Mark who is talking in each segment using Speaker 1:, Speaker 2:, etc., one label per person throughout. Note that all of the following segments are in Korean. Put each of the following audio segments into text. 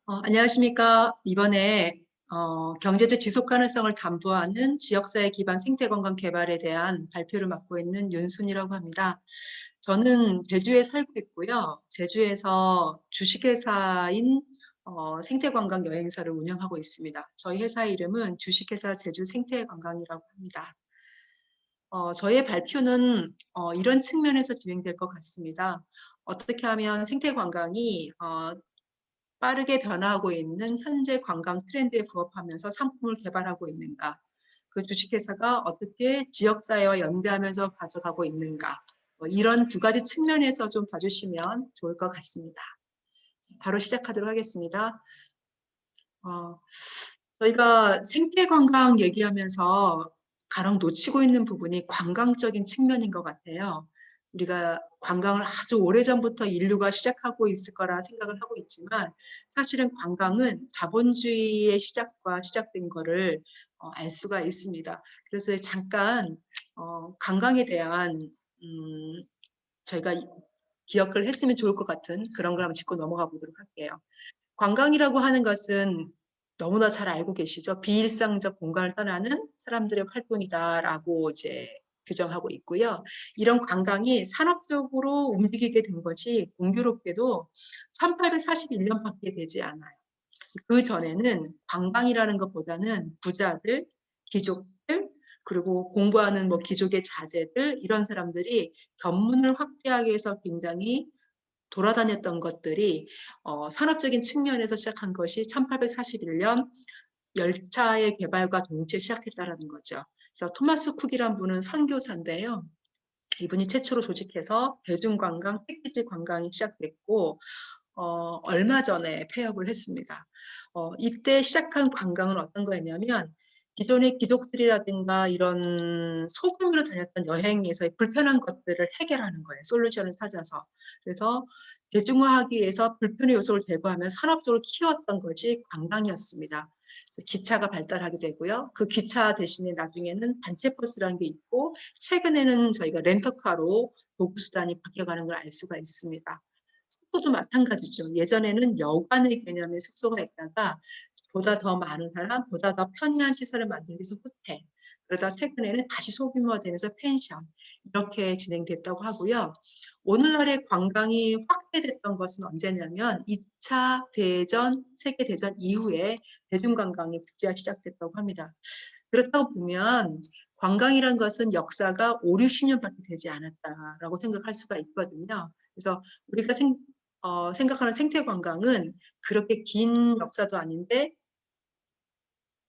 Speaker 1: 안녕하십니까. 이번에 경제적 지속 가능성을 담보하는 지역사회 기반 생태건강 개발에 대한 발표를 맡고 있는 윤순이라고 합니다. 저는 제주에 살고 있고요. 제주에서 주식회사인 생태관광 여행사를 운영하고 있습니다. 저희 회사 이름은 주식회사 제주 생태관광이라고 합니다. 저의 발표는 이런 측면에서 진행될 것 같습니다. 어떻게 하면 생태관광이 빠르게 변화하고 있는 현재 관광 트렌드에 부합하면서 상품을 개발하고 있는가, 그 주식회사가 어떻게 지역사회와 연계하면서 가져가고 있는가, 이런 두 가지 측면에서 좀 봐주시면 좋을 것 같습니다. 바로 시작하도록 하겠습니다. 어, 저희가 생태관광 얘기하면서 가장 놓치고 있는 부분이 관광적인 측면인 것 같아요. 우리가 관광을 아주 오래전부터 인류가 시작하고 있을 거라 생각을 하고 있지만 사실은 관광은 자본주의의 시작과 시작된 거를 알 수가 있습니다. 그래서 잠깐 관광에 대한 저희가 기억을 했으면 좋을 것 같은 그런 걸 한번 짚고 넘어가 보도록 할게요. 관광이라고 하는 것은 너무나 잘 알고 계시죠. 비일상적 공간을 떠나는 사람들의 활동이다라고 이제 규정하고 있고요. 이런 관광이 산업적으로 움직이게 된 것이 공교롭게도 1841년밖에 되지 않아요. 그 전에는 관광이라는 것보다는 부자들, 귀족들, 그리고 공부하는 뭐 귀족의 자제들 이런 사람들이 견문을 확대하기 위해서 굉장히 돌아다녔던 것들이 산업적인 측면에서 시작한 것이 1841년 열차의 개발과 동시에 시작했다라는 거죠. 그래서 토마스 쿡이란 분은 선교사인데요. 이분이 최초로 조직해서 대중관광, 패키지 관광이 시작됐고 얼마 전에 폐업을 했습니다. 이때 시작한 관광은 어떤 거였냐면 기존의 귀족들이라든가 이런 소규모로 다녔던 여행에서의 불편한 것들을 해결하는 거예요. 솔루션을 찾아서. 그래서 대중화하기 위해서 불편의 요소를 제거하면 산업적으로 키웠던 것이 관광이었습니다. 그래서 기차가 발달하게 되고요. 그 기차 대신에 나중에는 단체버스라는 게 있고 최근에는 저희가 렌터카로 도구수단이 바뀌어가는 걸 알 수가 있습니다. 숙소도 마찬가지죠. 예전에는 여관의 개념의 숙소가 있다가 보다 더 많은 사람, 보다 더 편리한 시설을 만들기 위해서 호텔. 그러다 최근에는 다시 소규모화되면서 펜션 이렇게 진행됐다고 하고요. 오늘날의 관광이 확대됐던 것은 언제냐면 2차 대전, 세계대전 이후에 대중관광이 국제화 시작됐다고 합니다. 그렇다고 보면 관광이란 것은 역사가 5, 60년밖에 되지 않았다라고 생각할 수가 있거든요. 그래서 우리가 생각하는 생태관광은 그렇게 긴 역사도 아닌데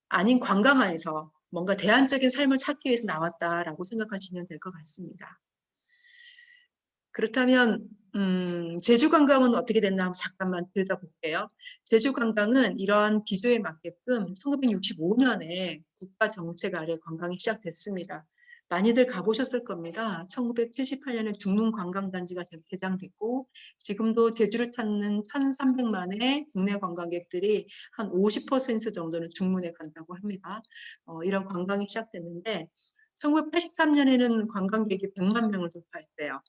Speaker 1: 아닌 관광화에서 뭔가 대안적인 삶을 찾기 위해서 나왔다라고 생각하시면 될 것 같습니다. 그렇다면 제주 관광은 어떻게 됐나 한번 잠깐만 들여다볼게요. 제주 관광은 이러한 기조에 맞게끔 1965년에 국가 정책 아래 관광이 시작됐습니다. 많이들 가보셨을 겁니다. 1978년에 중릉 관광단지가 개장됐고 지금도 제주를 찾는 1,300만의 국내 관광객들이 한 50% 정도는 중문에 간다고 합니다. 이런 관광이 시작됐는데 1983년에는 관광객이 100만 명을 돌파했대요.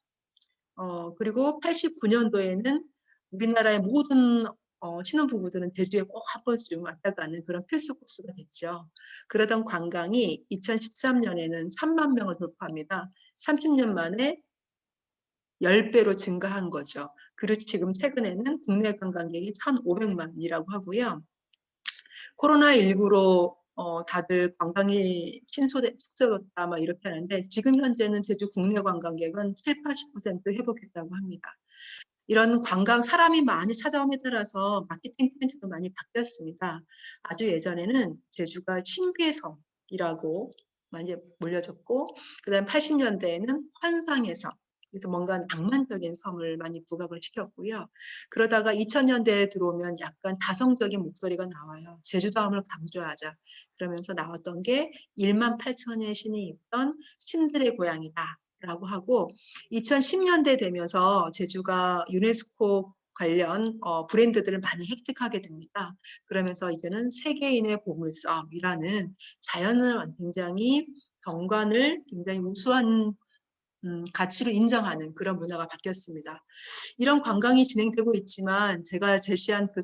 Speaker 1: 그리고 89년도에는 우리나라의 모든 신혼부부들은 제주에 꼭 한 번쯤 왔다 가는 그런 필수 코스가 됐죠. 그러던 관광이 2013년에는 1,000만 명을 돌파합니다. 30년 만에 10배로 증가한 거죠. 그리고 지금 최근에는 국내 관광객이 1,500만이라고 하고요. 코로나19로 다들 관광이 축소됐다 막 이렇게 하는데 지금 현재는 제주 국내 관광객은 7, 80% 회복했다고 합니다. 이런 관광 사람이 많이 찾아옴에 따라서 마케팅 포인트도 많이 바뀌었습니다. 아주 예전에는 제주가 신비의 섬이라고 많이 몰려졌고 그다음 80년대에는 환상의 섬 그래서 뭔가 낭만적인 섬을 많이 부각을 시켰고요. 그러다가 2000년대에 들어오면 약간 다성적인 목소리가 나와요. 제주도함을 강조하자. 그러면서 나왔던 게 1만 8천의 신이 있던 신들의 고향이다. 라고 하고 2010년대 되면서 제주가 유네스코 관련 브랜드들을 많이 획득하게 됩니다. 그러면서 이제는 세계인의 보물섬이라는 자연을 굉장히 경관을 굉장히 우수한 가치로 인정하는 그런 문화가 바뀌었습니다. 이런 관광이 진행되고 있지만 제가 제시한 그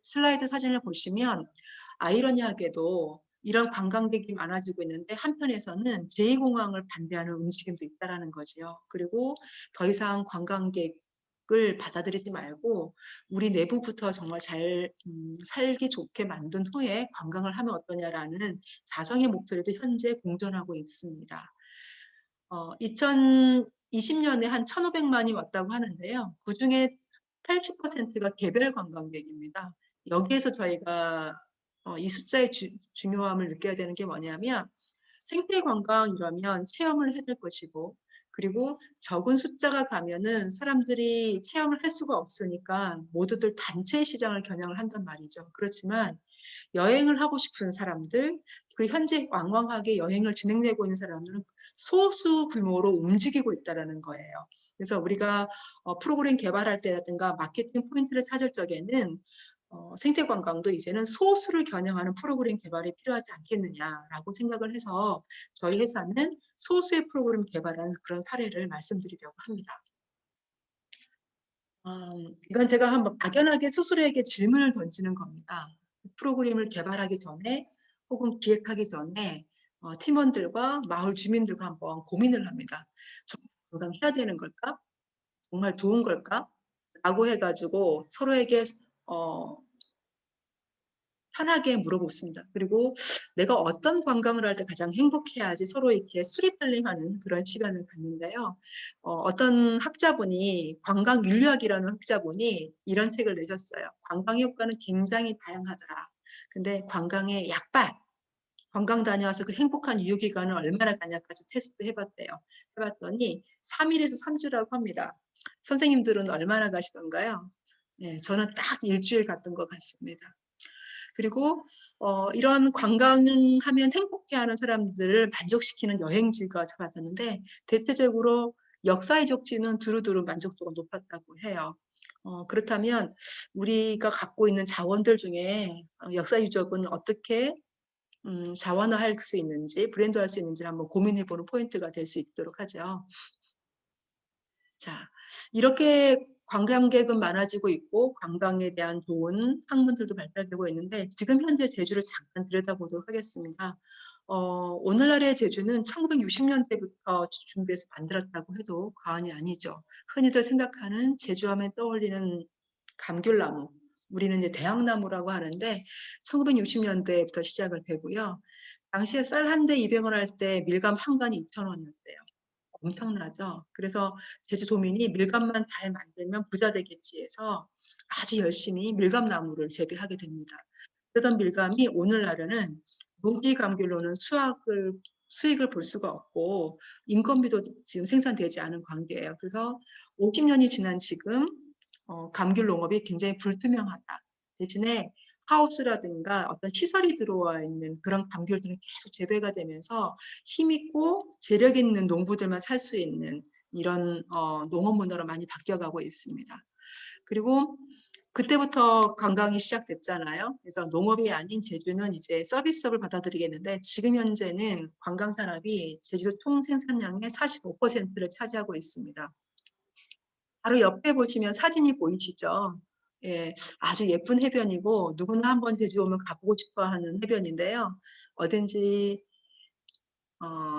Speaker 1: 슬라이드 사진을 보시면 아이러니하게도 이런 관광객이 많아지고 있는데 한편에서는 제2공항을 반대하는 움직임도 있다라는 거지요. 그리고 더 이상 관광객을 받아들이지 말고 우리 내부부터 정말 잘 살기 좋게 만든 후에 관광을 하면 어떠냐라는 자성의 목소리도 현재 공존하고 있습니다. 2020년에 한 1,500만이 왔다고 하는데요. 그중에 80%가 개별 관광객입니다. 여기에서 저희가 이 숫자의 중요함을 느껴야 되는 게 뭐냐면 생태 관광 이러면 체험을 해야 될 것이고 그리고 적은 숫자가 가면은 사람들이 체험을 할 수가 없으니까 모두들 단체 시장을 겨냥을 한단 말이죠. 그렇지만 여행을 하고 싶은 사람들, 그 현재 왕왕하게 여행을 진행되고 있는 사람들은 소수 규모로 움직이고 있다는 거예요. 그래서 우리가 프로그램 개발할 때라든가 마케팅 포인트를 찾을 적에는 생태관광도 이제는 소수를 겨냥하는 프로그램 개발이 필요하지 않겠느냐라고 생각을 해서 저희 회사는 소수의 프로그램 개발하는 그런 사례를 말씀드리려고 합니다. 이건 제가 한번 막연하게 스스로에게 질문을 던지는 겁니다. 프로그램을 개발하기 전에 혹은 기획하기 전에 팀원들과 마을 주민들과 한번 고민을 합니다. 정말 건강해야 되는 걸까? 정말 좋은 걸까? 라고 해가지고 서로에게 편하게 물어보습니다. 그리고 내가 어떤 관광을 할 때 가장 행복해야지 서로 이렇게 스토리텔링하는 그런 시간을 갖는데요. 어떤 학자분이 관광윤리학이라는 학자분이 이런 책을 내셨어요. 관광의 효과는 굉장히 다양하더라. 근데 관광의 약발, 관광 다녀와서 그 행복한 유효기간을 얼마나 가냐까지 테스트 해봤대요. 해봤더니 3일에서 3주라고 합니다. 선생님들은 얼마나 가시던가요? 네, 저는 딱 일주일 갔던 것 같습니다. 그리고 이런 관광하면 행복해하는 사람들을 만족시키는 여행지가 찾아봤는데 대체적으로 역사 유적지는 두루두루 만족도가 높았다고 해요. 그렇다면 우리가 갖고 있는 자원들 중에 역사 유적은 어떻게 자원화할 수 있는지 브랜드할 수 있는지 한번 고민해보는 포인트가 될 수 있도록 하죠. 자, 이렇게 관광객은 많아지고 있고 관광에 대한 좋은 학문들도 발달되고 있는데 지금 현재 제주를 잠깐 들여다보도록 하겠습니다. 오늘날의 제주는 1960년대부터 준비해서 만들었다고 해도 과언이 아니죠. 흔히들 생각하는 제주하면 떠올리는 감귤나무, 우리는 이제 대학나무라고 하는데 1960년대부터 시작을 되고요. 당시에 쌀 한 대 200원 할 때 밀감 한 간이 2,000원이었대요. 엄청나죠. 그래서 제주도민이 밀감만 잘 만들면 부자 되겠지 해서 아주 열심히 밀감나무를 재배하게 됩니다. 그러던 밀감이 오늘날에는 노지감귤로는 수익을 볼 수가 없고 인건비도 지금 생산되지 않은 관계예요. 그래서 50년이 지난 지금 감귤 농업이 굉장히 불투명하다. 대신에 하우스라든가 어떤 시설이 들어와 있는 그런 감귤들은 계속 재배가 되면서 힘있고 재력 있는 농부들만 살 수 있는 이런 농업 문화로 많이 바뀌어가고 있습니다. 그리고 그때부터 관광이 시작됐잖아요. 그래서 농업이 아닌 제주는 이제 서비스업을 받아들이겠는데 지금 현재는 관광 산업이 제주도 총 생산량의 45%를 차지하고 있습니다. 바로 옆에 보시면 사진이 보이시죠? 예, 아주 예쁜 해변이고 누구나 한번 제주 오면 가보고 싶어 하는 해변인데요. 어딘지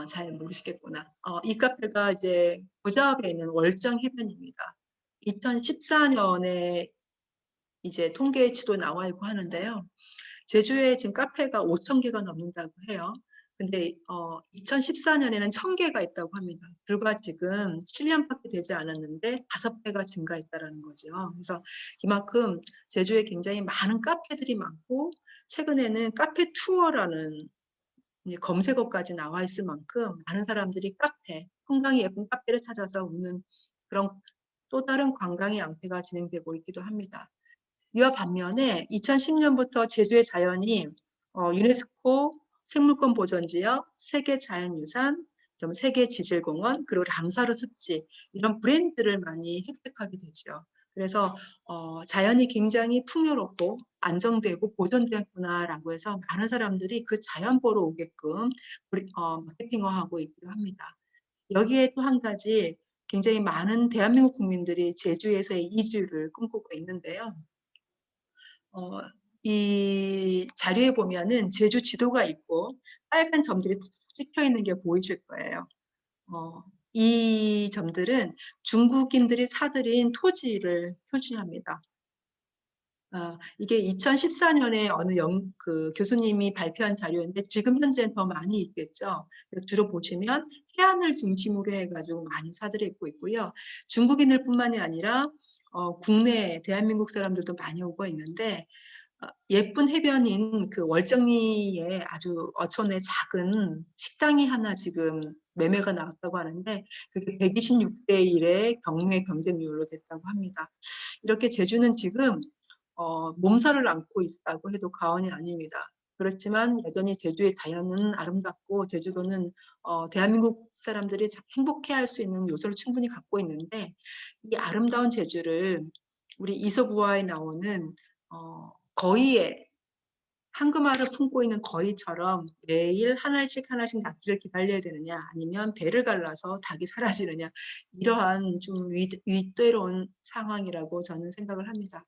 Speaker 1: 잘 모르시겠구나. 이 카페가 이제 부자업에 있는 월정 해변입니다. 2014년에 이제 통계치도 나와 있고 하는데요. 제주에 지금 카페가 5천 개가 넘는다고 해요. 근데 2014년에는 1,000개가 있다고 합니다. 불과 지금 7년밖에 되지 않았는데 5배가 증가했다는 거죠. 그래서 이만큼 제주에 굉장히 많은 카페들이 많고 최근에는 카페 투어라는 검색어까지 나와 있을 만큼 많은 사람들이 풍광이 예쁜 카페를 찾아서 오는 그런 또 다른 관광의 양태가 진행되고 있기도 합니다. 이와 반면에 2010년부터 제주의 자연이 유네스코 생물권 보전지역, 세계자연유산, 세계지질공원, 그리고 람사르 습지 이런 브랜드를 많이 획득하게 되죠. 그래서 자연이 굉장히 풍요롭고 안정되고 보존됐구나라고 해서 많은 사람들이 그 자연 보러 오게끔 마케팅화하고 있기도 합니다. 여기에 또 한 가지 굉장히 많은 대한민국 국민들이 제주에서의 이주를 꿈꾸고 있는데요. 이 자료에 보면은 제주 지도가 있고 빨간 점들이 찍혀 있는 게 보이실 거예요. 이 점들은 중국인들이 사들인 토지를 표시합니다. 이게 2014년에 어느 교수님이 발표한 자료인데 지금 현재는 더 많이 있겠죠. 주로 보시면 해안을 중심으로 해가지고 많이 사들이고 있고요. 중국인들 뿐만이 아니라 국내 대한민국 사람들도 많이 오고 있는데 예쁜 해변인 그 월정리에 아주 어촌에 작은 식당이 하나 지금 매매가 나왔다고 하는데 그게 126대 1의 경매 경쟁률로 됐다고 합니다. 이렇게 제주는 지금 몸살을 앓고 있다고 해도 과언이 아닙니다. 그렇지만 여전히 제주의 자연은 아름답고 제주도는 대한민국 사람들이 행복해할 수 있는 요소를 충분히 갖고 있는데 이 아름다운 제주를 우리 이솝우화에 나오는 거위의 황금알을 품고 있는 거위처럼 매일 하나씩 낳기를 기다려야 되느냐 아니면 배를 갈라서 닭이 사라지느냐 이러한 좀 위태로운 상황이라고 저는 생각을 합니다.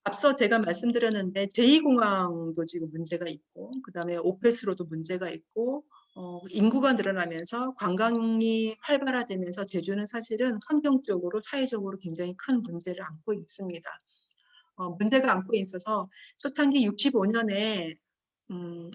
Speaker 1: 앞서 제가 말씀드렸는데 제2공항도 지금 문제가 있고 그다음에 오페스로도 문제가 있고 인구가 늘어나면서 관광이 활발화되면서 제주는 사실은 환경적으로 사회적으로 굉장히 큰 문제를 안고 있습니다. 문제가 안고 있어서 초창기 65년에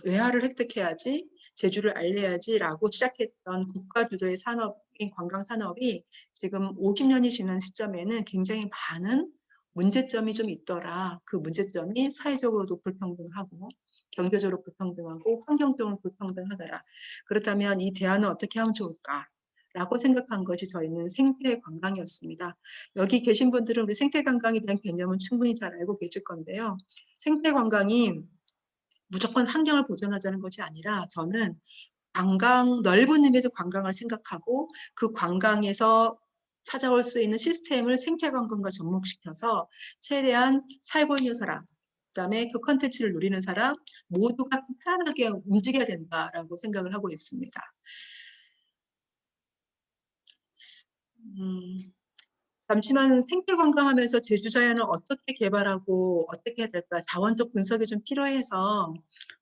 Speaker 1: 외화를 획득해야지 제주를 알려야지라고 시작했던 국가 주도의 산업인 관광 산업이 지금 50년이 지난 시점에는 굉장히 많은 문제점이 좀 있더라. 그 문제점이 사회적으로도 불평등하고 경제적으로 불평등하고 환경적으로 불평등하더라. 그렇다면 이 대안을 어떻게 하면 좋을까? 라고 생각한 것이 저희는 생태 관광이었습니다. 여기 계신 분들은 우리 생태 관광에 대한 개념은 충분히 잘 알고 계실 건데요. 생태 관광이 무조건 환경을 보존하자는 것이 아니라 저는 넓은 의미에서 관광을 생각하고 그 관광에서 찾아올 수 있는 시스템을 생태 관광과 접목시켜서 최대한 살고 있는 사람, 그다음에 그 컨텐츠를 누리는 사람 모두가 편안하게 움직여야 된다라고 생각을 하고 있습니다. 잠시만 생태 관광하면서 제주 자연을 어떻게 개발하고 어떻게 해야 될까 자원적 분석이 좀 필요해서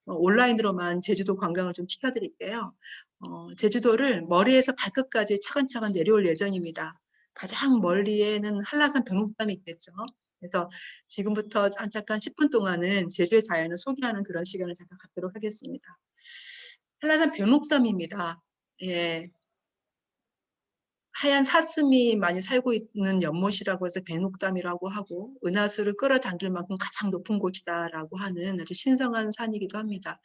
Speaker 1: 온라인으로만 제주도 관광을 좀 시켜드릴게요. 제주도를 머리에서 발끝까지 차근차근 내려올 예정입니다. 가장 멀리에는 한라산 벽목담이 있겠죠. 그래서 지금부터 잠깐 10분 동안은 제주의 자연을 소개하는 그런 시간을 잠깐 갖도록 하겠습니다. 한라산 벽목담입니다. 예. 하얀 사슴이 많이 살고 있는 연못이라고 해서 백록담이라고 하고 은하수를 끌어당길 만큼 가장 높은 곳이다라고 하는 아주 신성한 산이기도 합니다.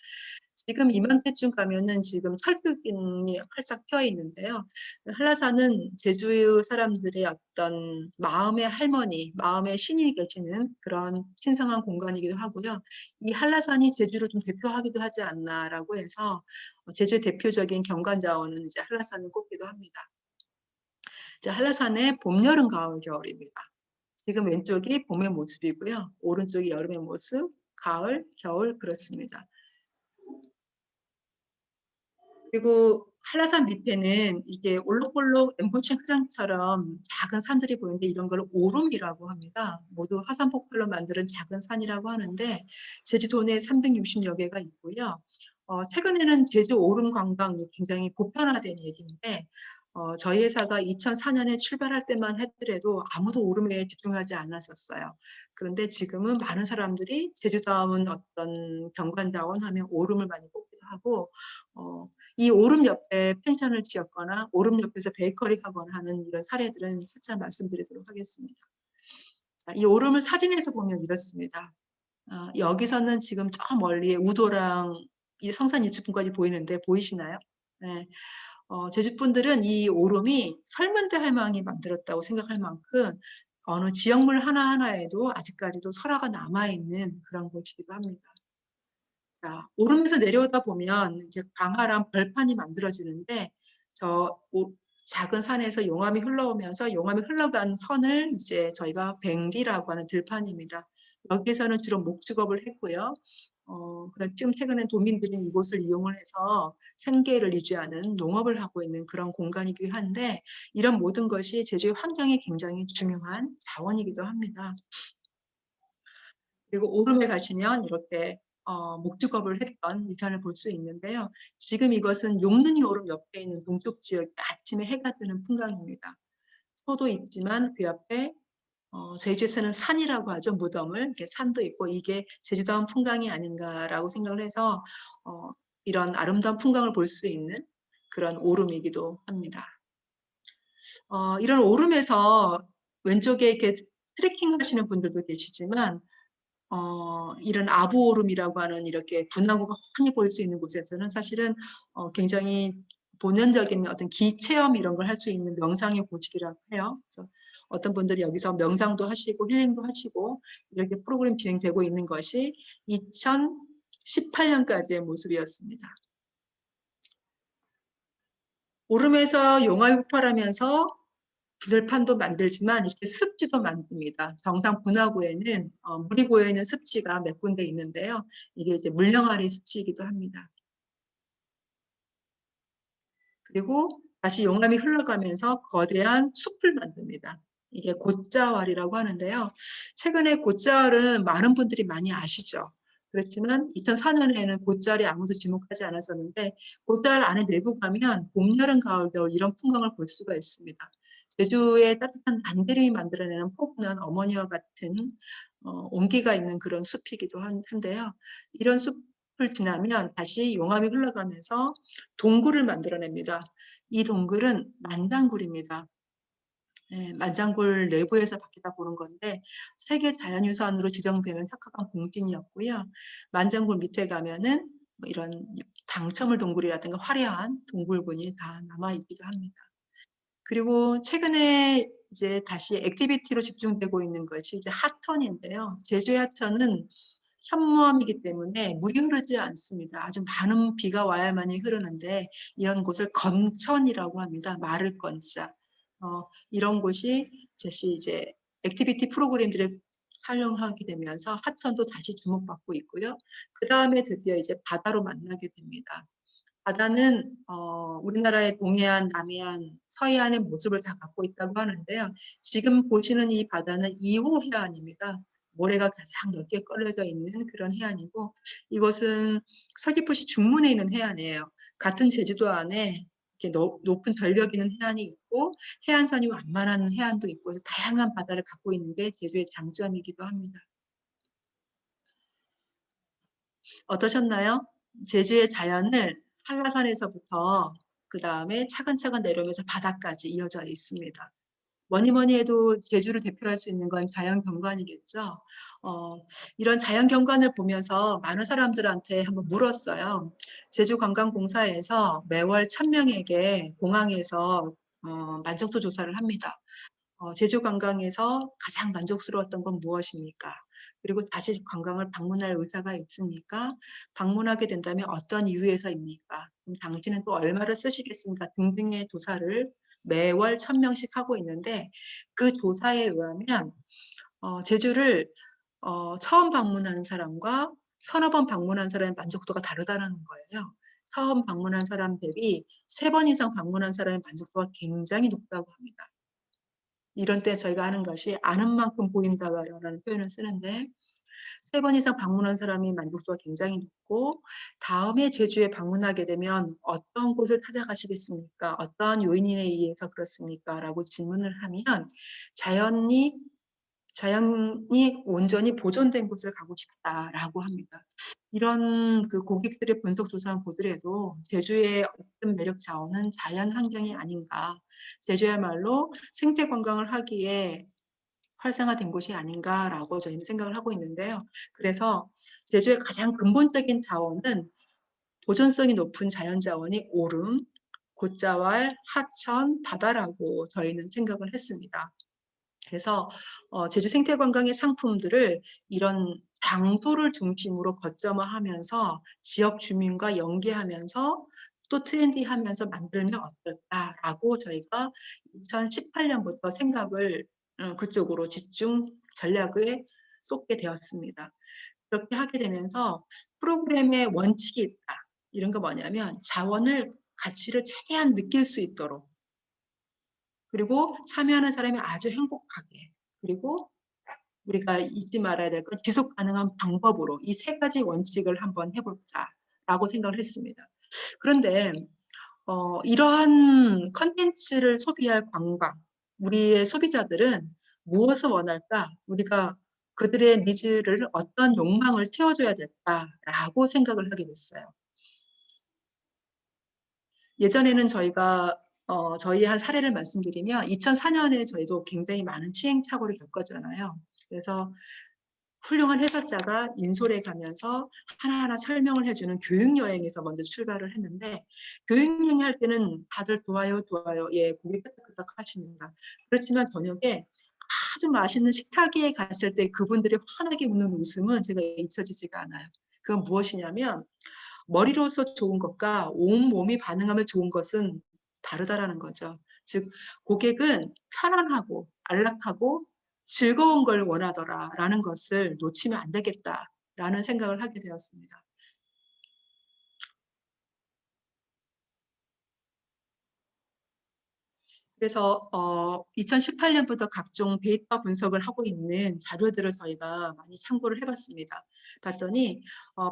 Speaker 1: 지금 이맘때쯤 가면은 지금 철쭉이 활짝 펴 있는데요. 한라산은 제주 사람들의 어떤 마음의 할머니, 마음의 신이 계시는 그런 신성한 공간이기도 하고요. 이 한라산이 제주를 좀 대표하기도 하지 않나라고 해서 제주 대표적인 경관 자원은 이제 한라산을 꼽기도 합니다. 한라산의 봄, 여름, 가을, 겨울입니다. 지금 왼쪽이 봄의 모습이고요. 오른쪽이 여름의 모습, 가을, 겨울 그렇습니다. 그리고 한라산 밑에는 이게 올록볼록 엠보싱 화장처럼 작은 산들이 보이는데 이런 걸 오름이라고 합니다. 모두 화산 폭발로 만드는 작은 산이라고 하는데 제주도 내 360여 개가 있고요. 최근에는 제주 오름 관광이 굉장히 보편화된 얘기인데 저희 회사가 2004년에 출발할 때만 하더라도 아무도 오름에 집중하지 않았었어요. 그런데 지금은 많은 사람들이 제주다운 어떤 경관자원 하면 오름을 많이 뽑기도 하고 이 오름 옆에 펜션을 지었거나 오름 옆에서 베이커리 하거나 하는 이런 사례들은 차차 말씀드리도록 하겠습니다. 자, 이 오름을 사진에서 보면 이렇습니다. 여기서는 지금 저 멀리에 우도랑 이 성산 일출봉까지 보이는데 보이시나요? 네. 제주 분들은 이 오름이 설문대 할망이 만들었다고 생각할 만큼 어느 지역물 하나하나에도 아직까지도 설화가 남아있는 그런 곳이기도 합니다. 자, 오름에서 내려오다 보면 이제 광활한 벌판이 만들어지는데 작은 산에서 용암이 흘러오면서 용암이 흘러간 선을 이제 저희가 뱅디라고 하는 들판입니다. 여기에서는 주로 목축업을 했고요. 지금 최근에 도민들이 이곳을 이용을 해서 생계를 유지하는 농업을 하고 있는 그런 공간이기도 한데 이런 모든 것이 제주의 환경에 굉장히 중요한 자원이기도 합니다. 그리고 오름에 가시면 이렇게 목축업을 했던 이산을 볼 수 있는데요. 지금 이것은 용눈이 오름 옆에 있는 동쪽 지역에 아침에 해가 뜨는 풍광입니다. 소도 있지만 그 옆에 제주에서는 산이라고 하죠. 무덤을. 이렇게 산도 있고 이게 제주다운 풍광이 아닌가라고 생각을 해서 어, 이런 아름다운 풍광을 볼 수 있는 그런 오름이기도 합니다. 이런 오름에서 왼쪽에 이렇게 트레킹 하시는 분들도 계시지만 이런 아부오름이라고 하는 이렇게 분화구가 훤히 보일 수 있는 곳에서는 사실은 굉장히 본연적인 어떤 기체험 이런 걸 할 수 있는 명상의 곳이라고 해요. 그래서 어떤 분들이 여기서 명상도 하시고 힐링도 하시고 이렇게 프로그램 진행되고 있는 것이 2018년까지의 모습이었습니다. 오름에서 용화에 폭발하면서 들판도 만들지만 이렇게 습지도 만듭니다. 정상 분화구에는 물이 고여 있는 습지가 몇 군데 있는데요. 이게 이제 물렁아리 습지이기도 합니다. 그리고 다시 용암이 흘러가면서 거대한 숲을 만듭니다. 이게 곶자왈이라고 하는데요. 최근에 곶자왈은 많은 분들이 많이 아시죠. 그렇지만 2004년에는 곶자왈이 아무도 지목하지 않았었는데 곶자왈 안에 내부 가면 봄, 여름, 가을, 겨울 이런 풍광을 볼 수가 있습니다. 제주의 따뜻한 안개림이 만들어내는 포근한 어머니와 같은 온기가 있는 그런 숲이기도 한데요. 이런 숲을 지나면 다시 용암이 흘러가면서 동굴을 만들어냅니다. 이 동굴은 만장굴입니다. 네, 만장굴 내부에서 바뀌다 보는 건데 세계 자연유산으로 지정되는 혁학한 공진이었고요. 만장굴 밑에 가면은 뭐 이런 당첨을 동굴이라든가 화려한 동굴군이 다 남아 있기도 합니다. 그리고 최근에 이제 다시 액티비티로 집중되고 있는 것이 이제 하천인데요. 제주의 하천은 현무암이기 때문에 물이 흐르지 않습니다. 아주 많은 비가 와야만이 흐르는데 이런 곳을 건천이라고 합니다. 말을 건자. 이런 곳이 제시 이제 액티비티 프로그램들을 활용하게 되면서 하천도 다시 주목받고 있고요. 그 다음에 드디어 이제 바다로 만나게 됩니다. 바다는 우리나라의 동해안, 남해안, 서해안의 모습을 다 갖고 있다고 하는데요. 지금 보시는 이 바다는 2호 해안입니다. 모래가 가장 넓게 걸려져 있는 그런 해안이고 이것은 서귀포시 중문에 있는 해안이에요. 같은 제주도 안에 이렇게 높은 절벽이 있는 해안이 있고 해안선이 완만한 해안도 있고 다양한 바다를 갖고 있는 게 제주의 장점이기도 합니다. 어떠셨나요? 제주의 자연을 한라산에서부터 그 다음에 차근차근 내려오면서 바다까지 이어져 있습니다. 뭐니 뭐니 해도 제주를 대표할 수 있는 건 자연 경관이겠죠. 이런 자연 경관을 보면서 많은 사람들한테 한번 물었어요. 제주관광공사에서 매월 1000명에게 공항에서 만족도 조사를 합니다. 제주 관광에서 가장 만족스러웠던 건 무엇입니까? 그리고 다시 관광을 방문할 의사가 있습니까? 방문하게 된다면 어떤 이유에서입니까? 그럼 당신은 또 얼마를 쓰시겠습니까? 등등의 조사를 매월 1000명씩 하고 있는데 그 조사에 의하면 제주를 처음 방문하는 사람과 서너 번 방문한 사람의 만족도가 다르다는 거예요. 처음 방문한 사람 대비 3번 이상 방문한 사람의 만족도가 굉장히 높다고 합니다. 이런 때 저희가 하는 것이 아는 만큼 보인다라는 표현을 쓰는데 3번 이상 방문한 사람이 만족도가 굉장히 높고 다음에 제주에 방문하게 되면 어떤 곳을 찾아가시겠습니까? 어떠한 요인에 의해서 그렇습니까? 라고 질문을 하면 자연이 온전히 보존된 곳을 가고 싶다라고 합니다. 이런 그 고객들의 분석 조사를 보더라도 제주의 어떤 매력 자원은 자연 환경이 아닌가. 제주야말로 생태 관광을 하기에 활성화된 곳이 아닌가라고 저희는 생각을 하고 있는데요. 그래서 제주의 가장 근본적인 자원은 보존성이 높은 자연 자원이 오름, 곶자왈, 하천, 바다라고 저희는 생각을 했습니다. 그래서 제주 생태관광의 상품들을 이런 장소를 중심으로 거점화하면서 지역 주민과 연계하면서 또 트렌디하면서 만들면 어떨까라고 저희가 2018년부터 생각을 그쪽으로 집중 전략에 쏟게 되었습니다. 그렇게 하게 되면서 프로그램의 원칙이 있다. 이런 거 뭐냐면 자원을 가치를 최대한 느낄 수 있도록 그리고 참여하는 사람이 아주 행복하게 그리고 우리가 잊지 말아야 될 건 지속 가능한 방법으로 이 세 가지 원칙을 한번 해볼까라고 생각을 했습니다. 그런데 이러한 컨텐츠를 소비할 관광, 우리의 소비자들은 무엇을 원할까? 우리가 그들의 니즈를 어떤 욕망을 채워줘야 될까라고 생각을 하게 됐어요. 예전에는 저희 한 사례를 말씀드리면 2004년에 저희도 굉장히 많은 시행착오를 겪었잖아요. 그래서 훌륭한 해설자가 인솔에 가면서 하나하나 설명을 해주는 교육여행에서 먼저 출발을 했는데 교육여행 할 때는 다들 좋아요, 좋아요. 예, 고개 끄덕끄덕 하십니다. 그렇지만 저녁에 아주 맛있는 식탁에 갔을 때 그분들의 환하게 웃는 웃음은 제가 잊혀지지가 않아요. 그건 무엇이냐면 머리로서 좋은 것과 온몸이 반응하면 좋은 것은 다르다라는 거죠. 즉 고객은 편안하고 안락하고 즐거운 걸 원하더라라는 것을 놓치면 안 되겠다라는 생각을 하게 되었습니다. 그래서 2018년부터 각종 데이터 분석을 하고 있는 자료들을 저희가 많이 참고를 해봤습니다. 봤더니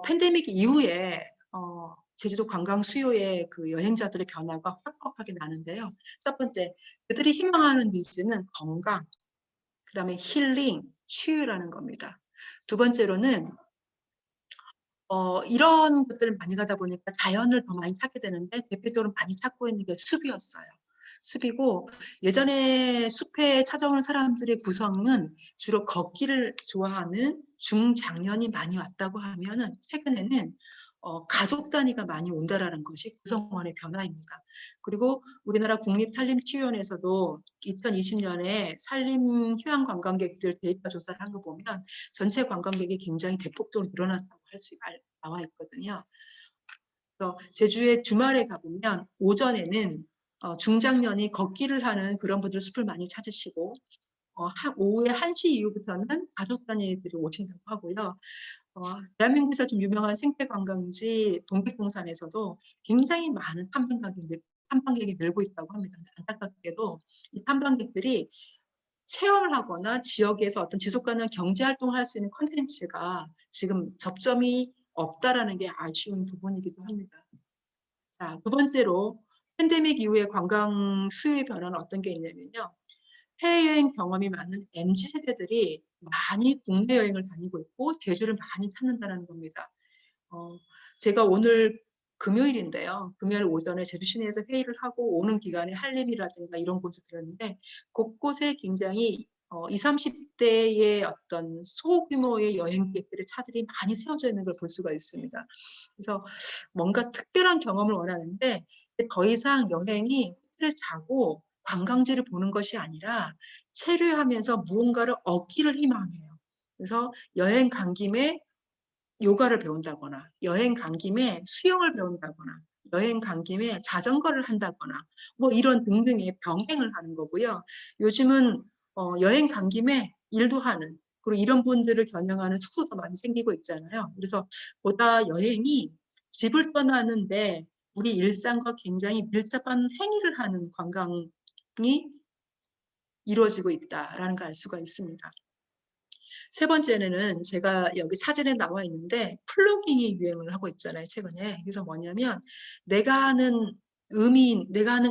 Speaker 1: 팬데믹 이후에 제주도 관광 수요의 그 여행자들의 변화가 확확하게 나는데요. 첫 번째, 그들이 희망하는 니즈는 건강, 그다음에 힐링, 치유라는 겁니다. 두 번째로는 이런 것들을 많이 가다 보니까 자연을 더 많이 찾게 되는데 대표적으로 많이 찾고 있는 게 숲이었어요. 숲이고 예전에 숲에 찾아오는 사람들의 구성은 주로 걷기를 좋아하는 중장년이 많이 왔다고 하면은 최근에는 가족 단위가 많이 온다라는 것이 구성원의 변화입니다. 그리고 우리나라 국립산림치유원에서도 2020년에 산림 휴양 관광객들 데이터 조사를 한 거 보면 전체 관광객이 굉장히 대폭적으로 늘어났다고 할 수 나와 있거든요. 그래서 제주의 주말에 가보면 오전에는 중장년이 걷기를 하는 그런 분들 숲을 많이 찾으시고 오후에 1시 이후부터는 가족 단위들이 오신다고 하고요. 대한민국에서 좀 유명한 생태 관광지 동백동산에서도 굉장히 많은 탐방객이 늘고 있다고 합니다. 안타깝게도 이 탐방객들이 체험을 하거나 지역에서 어떤 지속가능한 경제활동을 할 수 있는 콘텐츠가 지금 접점이 없다라는 게 아쉬운 부분이기도 합니다. 자, 두 번째로 팬데믹 이후에 관광 수요의 변화는 어떤 게 있냐면요. 해외여행 경험이 많은 MZ 세대들이 많이 국내 여행을 다니고 있고 제주를 많이 찾는다는 겁니다. 어, 제가 오늘 금요일인데요. 금요일 오전에 제주 시내에서 회의를 하고 오는 기간에 한림이라든가 이런 곳을 들었는데 곳곳에 굉장히 20, 30대의 어떤 소규모의 여행객들의 차들이 많이 세워져 있는 걸 볼 수가 있습니다. 그래서 뭔가 특별한 경험을 원하는데 더 이상 여행이 호텔에 자고 관광지를 보는 것이 아니라 체류하면서 무언가를 얻기를 희망해요. 그래서 여행 간 김에 요가를 배운다거나 여행 간 김에 수영을 배운다거나 여행 간 김에 자전거를 한다거나 뭐 이런 등등의 병행을 하는 거고요. 요즘은 여행 간 김에 일도 하는 그리고 이런 분들을 겨냥하는 숙소도 많이 생기고 있잖아요. 그래서 보다 여행이 집을 떠나는데 우리 일상과 굉장히 밀접한 행위를 하는 관광이 이루어지고 있다라는 걸 알 수가 있습니다. 세 번째는 제가 여기 사진에 나와 있는데 플로깅이 유행을 하고 있잖아요, 최근에. 그래서 뭐냐면 내가 하는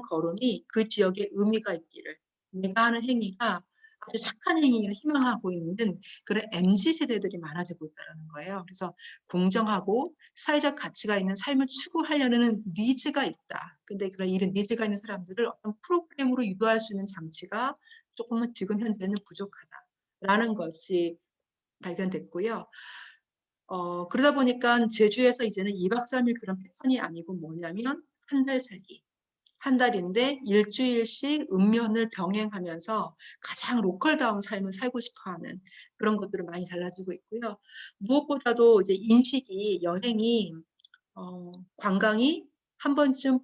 Speaker 1: 걸음이 그 지역에 의미가 있기를, 내가 하는 행위가 아주 착한 행위를 희망하고 있는 그런 MZ 세대들이 많아지고 있다는 거예요. 그래서 공정하고 사회적 가치가 있는 삶을 추구하려는 니즈가 있다. 근데 그런 이런 니즈가 있는 사람들을 어떤 프로그램으로 유도할 수 있는 장치가 조금은 지금 현재는 부족하다라는 것이 발견됐고요. 그러다 보니까 제주에서 이제는 2박 3일 그런 패턴이 아니고 뭐냐면 한 달 살기. 한 달인데 일주일씩 읍면을 병행하면서 가장 로컬다운 삶을 살고 싶어하는 그런 것들을 많이 달라지고 있고요. 무엇보다도 이제 인식이 여행이 관광이 한 번쯤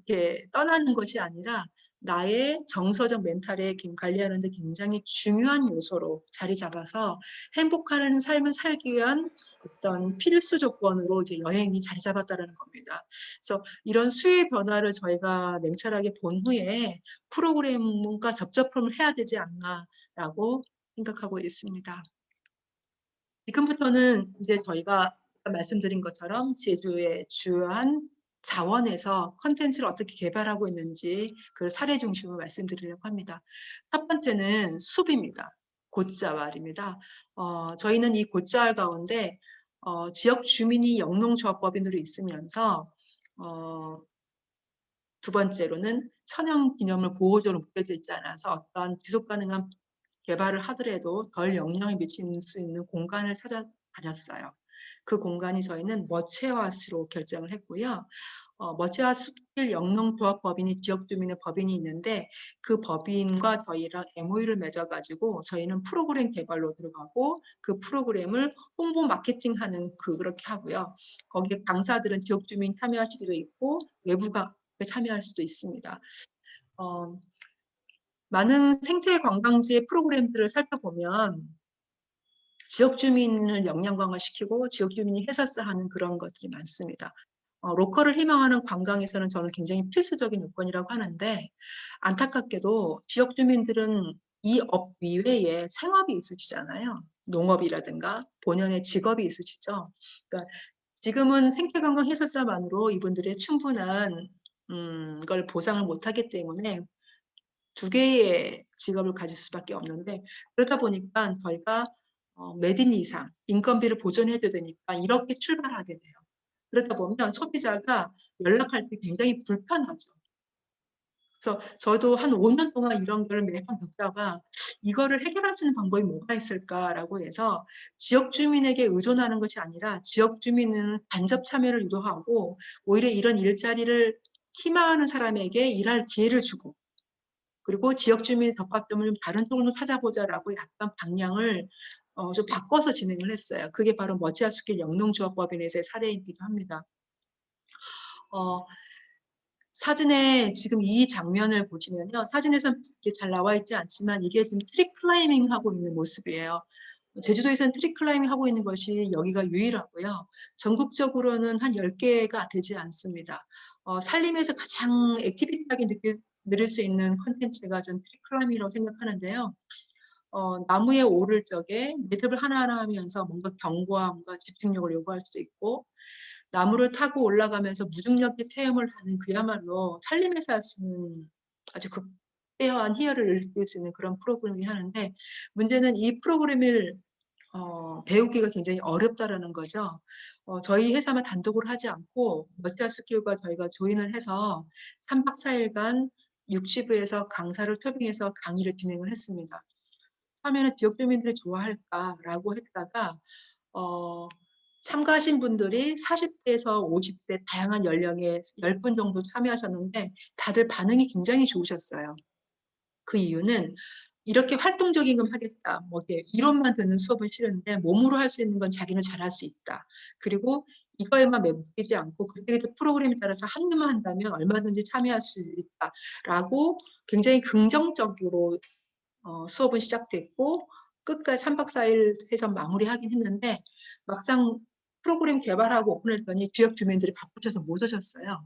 Speaker 1: 이렇게 떠나는 것이 아니라 나의 정서적 멘탈에 관리하는 데 굉장히 중요한 요소로 자리 잡아서 행복한 삶을 살기 위한 어떤 필수 조건으로 이제 여행이 자리 잡았다는 겁니다. 그래서 이런 수의 변화를 저희가 냉철하게 본 후에 프로그램과 접점을 해야 되지 않나라고 생각하고 있습니다. 지금부터는 이제 저희가 말씀드린 것처럼 제주의 주요한 자원에서 컨텐츠를 어떻게 개발하고 있는지 그 사례 중심으로 말씀드리려고 합니다. 첫 번째는 숲입니다. 곶자왈입니다. 저희는 이 곶자왈 가운데 지역 주민이 영농조합법인으로 있으면서 두 번째로는 천연기념물 보호조로 묶여져 있지 않아서 어떤 지속가능한 개발을 하더라도 덜 영향을 미칠 수 있는 공간을 찾아다녔어요. 그 공간이 저희는 머체화스로 결정을 했고요. 머체화 숲길 영농조합법인이 지역 주민의 법인이 있는데 그 법인과 저희랑 MOU를 맺어가지고 저희는 프로그램 개발로 들어가고 그 프로그램을 홍보 마케팅하는 그렇게 하고요. 거기에 강사들은 지역 주민 참여할 수도 있고 외부가 참여할 수도 있습니다. 많은 생태 관광지의 프로그램들을 살펴보면 지역 주민을 역량 강화시키고 지역 주민이 해설사하는 그런 것들이 많습니다. 로컬을 희망하는 관광에서는 저는 굉장히 필수적인 요건이라고 하는데 안타깝게도 지역 주민들은 이 업 이외에 생업이 있으시잖아요. 농업이라든가 본연의 직업이 있으시죠. 그러니까 지금은 생태관광 해설사만으로 이분들의 충분한 걸 보상을 못하기 때문에 두 개의 직업을 가질 수밖에 없는데 그러다 보니까 저희가 매딘 이상 인건비를 보전해줘야 되니까 이렇게 출발하게 돼요. 그러다 보면 소비자가 연락할 때 굉장히 불편하죠. 그래서 저도 한 5년 동안 이런 걸 매번 듣다가 이거를 해결할 수 있는 방법이 뭐가 있을까라고 해서 지역 주민에게 의존하는 것이 아니라 지역 주민은 간접 참여를 유도하고 오히려 이런 일자리를 희망하는 사람에게 일할 기회를 주고 그리고 지역 주민의 접합점을 좀 다른 쪽으로 찾아보자라고 약간 방향을 좀 바꿔서 진행을 했어요. 그게 바로 머지않숙길 영농조합법인에서의 사례이기도 합니다. 사진에 지금 이 장면을 보시면요. 사진에서는 이렇게 잘 나와 있지 않지만 이게 지금 트리 클라이밍 하고 있는 모습이에요. 제주도에서는 트리 클라이밍 하고 있는 것이 여기가 유일하고요. 전국적으로는 한 10개가 되지 않습니다. 산림에서 가장 액티비티하게 느낄 수 있는 컨텐츠가 좀 트리 클라이밍이라고 생각하는데요. 나무에 오를 적에 매듭을 하나하나 하면서 뭔가 경고함과 집중력을 요구할 수도 있고 나무를 타고 올라가면서 무중력의 체험을 하는 그야말로 산림에서 할 수 있는 아주 극대화한 희열을 느낄 수 있는 그런 프로그램이 하는데 문제는 이 프로그램을 배우기가 굉장히 어렵다라는 거죠. 저희 회사만 단독으로 하지 않고 머지않숙길과 저희가 조인을 해서 3박 4일간 육지부에서 강사를 토빙해서 강의를 진행을 했습니다. 처음에는 지역 주민들이 좋아할까라고 했다가 참가하신 분들이 40대에서 50대 다양한 연령의 10분 정도 참여하셨는데 다들 반응이 굉장히 좋으셨어요. 그 이유는 이렇게 활동적인 건 하겠다. 뭐 이렇게 이론만 듣는 수업은 싫은데 몸으로 할 수 있는 건 자기는 잘할 수 있다. 그리고 이거에만 묶이지 않고 그때그때 프로그램에 따라서 합류만 한다면 얼마든지 참여할 수 있다라고 굉장히 긍정적으로 수업은 시작됐고 끝까지 3박 4일 해서 마무리하긴 했는데 막상 프로그램 개발하고 오픈했더니 지역 주민들이 바쁘셔서 못 오셨어요.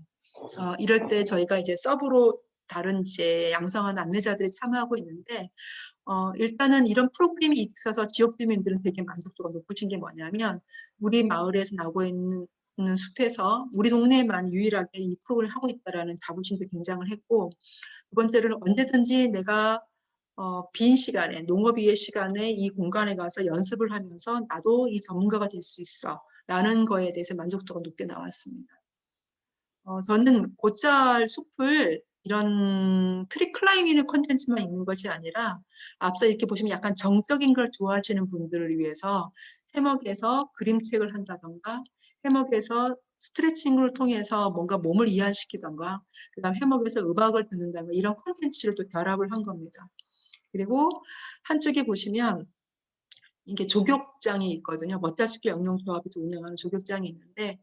Speaker 1: 이럴 때 저희가 이제 서브로 다른 이제 양성한 안내자들이 참여하고 있는데 일단은 이런 프로그램이 있어서 지역 주민들은 되게 만족도가 높으신 게 뭐냐면 우리 마을에서 나오고 있는 숲에서 우리 동네에만 유일하게 이 프로그램을 하고 있다라는 자부심도 굉장을 했고 두 번째로는 언제든지 내가 빈 시간에 농업이의 시간에 이 공간에 가서 연습을 하면서 나도 이 전문가가 될 수 있어 라는 거에 대해서 만족도가 높게 나왔습니다. 저는 곶자왈 숲을 이런 트리 클라이밍 콘텐츠만 있는 것이 아니라 앞서 이렇게 보시면 약간 정적인 걸 좋아하시는 분들을 위해서 해먹에서 그림책을 한다던가 해먹에서 스트레칭을 통해서 뭔가 몸을 이완시키던가 그다음 해먹에서 음악을 듣는다던가 이런 콘텐츠를 또 결합을 한 겁니다. 그리고 한쪽에 보시면 이게 조격장이 있거든요. 머지않숙길 영농조합에서 운영하는 조격장이 있는데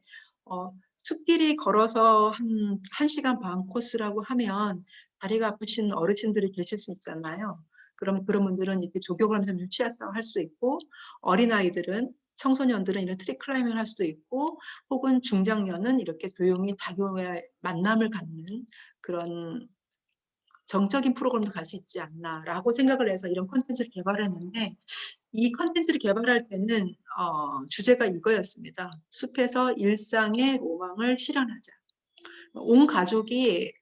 Speaker 1: 숲길이 걸어서 한 1시간 반 코스라고 하면 다리가 아프신 어르신들이 계실 수 있잖아요. 그럼 그런 분들은 이렇게 조격을 하면서 좀 취했다고 할 수도 있고, 어린아이들은, 청소년들은 이런 트리 클라이밍을 할 수도 있고, 혹은 중장년은 이렇게 조용히 자기와의 만남을 갖는 그런 정적인 프로그램도 갈 수 있지 않나라고 생각을 해서 이런 콘텐츠를 개발했는데, 이 콘텐츠를 개발할 때는 주제가 이거였습니다. 숲에서 일상의 로망을 실현하자. 온 가족이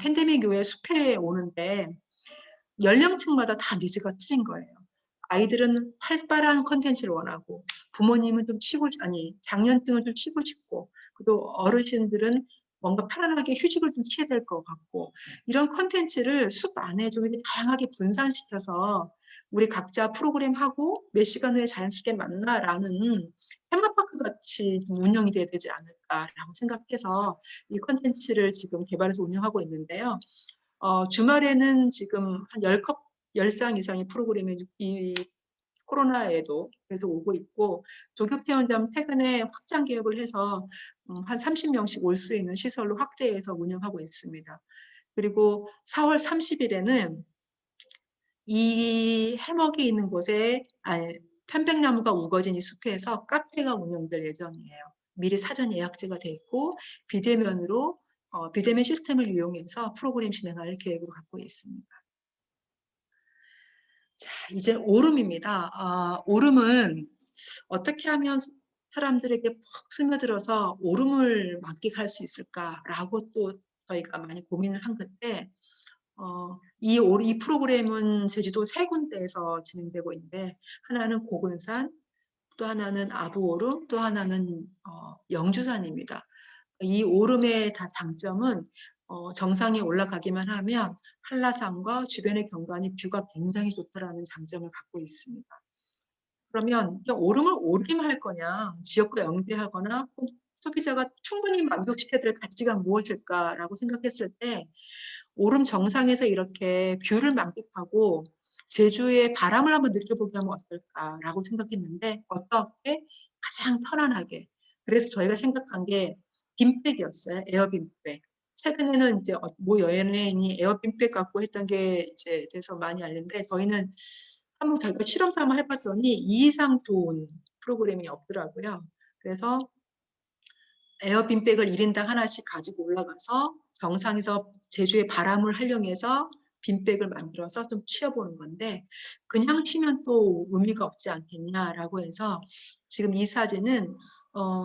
Speaker 1: 팬데믹 이후에 숲에 오는데 연령층마다 다 니즈가 틀린 거예요. 아이들은 활발한 콘텐츠를 원하고, 부모님은 좀 쉬고, 아니, 장년층은 좀 쉬고 싶고, 그리고 어르신들은 뭔가 편안하게 휴식을 좀 취해야 될 것 같고, 이런 콘텐츠를 숲 안에 좀 이렇게 다양하게 분산시켜서 우리 각자 프로그램 하고 몇 시간 후에 자연스럽게 만나라는 테마파크 같이 좀 운영이 돼야 되지 않을까라고 생각해서 이 콘텐츠를 지금 개발해서 운영하고 있는데요. 주말에는 지금 한 10컵, 10상 이상의 프로그램이 이 코로나에도 계속 오고 있고, 조격체험장 최근에 확장 개업을 해서 한 30명씩 올 수 있는 시설로 확대해서 운영하고 있습니다. 그리고 4월 30일에는 이 해먹이 있는 곳에, 편백나무가 우거진 이 숲에서 카페가 운영될 예정이에요. 미리 사전 예약제가 돼 있고, 비대면으로 비대면 시스템을 이용해서 프로그램 진행할 계획으로 갖고 있습니다. 자, 이제 오름입니다. 오름은 어떻게 하면 사람들에게 푹 스며들어서 오름을 만끽할 수 있을까라고 또 저희가 많이 고민을 한 끝에 이 프로그램은 제주도 3군데에서 진행되고 있는데, 하나는 고근산, 또 하나는 아부오름, 또 하나는 영주산입니다. 이 오름의 다 장점은 정상에 올라가기만 하면 한라산과 주변의 경관이 뷰가 굉장히 좋다라는 장점을 갖고 있습니다. 그러면 오름을 오르기만 할 거냐, 지역과 연계하거나 소비자가 충분히 만족시켜야 될 가치가 무엇일까라고 생각했을 때, 오름 정상에서 이렇게 뷰를 만끽하고 제주의 바람을 한번 느껴보게 하면 어떨까라고 생각했는데, 어떻게 가장 편안하게. 그래서 저희가 생각한 게 빈백이었어요. 에어빈백. 최근에는 이제 모 연예인이 에어빈백 갖고 했던 게 이제 돼서 많이 알는데, 저희는 한번 저희가 실험 삼아 해봤더니 이 이상 좋은 프로그램이 없더라고요. 그래서 에어빈백을 1인당 하나씩 가지고 올라가서 정상에서 제주의 바람을 활용해서 빈백을 만들어서 좀 쉬어보는 건데, 그냥 쉬면 또 의미가 없지 않겠냐라고 해서 지금 이 사진은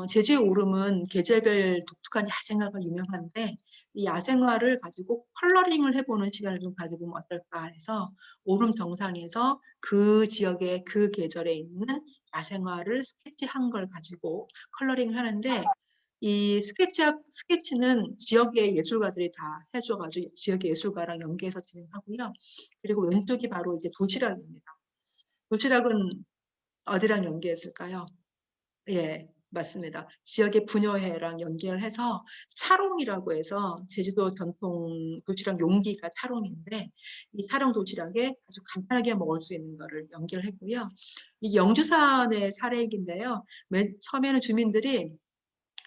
Speaker 1: 제주의 오름은 계절별 독특한 야생화가 유명한데, 이 야생화를 가지고 컬러링을 해보는 시간을 좀 가지고 보면 어떨까 해서 오름 정상에서 그 지역의 그 계절에 있는 야생화를 스케치한 걸 가지고 컬러링을 하는데, 이 스케치는 지역의 예술가들이 다 해줘가지고 지역의 예술가랑 연계해서 진행하고요. 그리고 왼쪽이 바로 이제 도시락입니다. 도시락은 어디랑 연계했을까요? 예, 맞습니다. 지역의 부녀회랑 연결해서 차롱이라고 해서 제주도 전통 도시락 용기가 차롱인데, 이 차롱 도시락에 아주 간편하게 먹을 수 있는 거를 연결했고요. 이 영주산의 사례인데요. 맨 처음에는 주민들이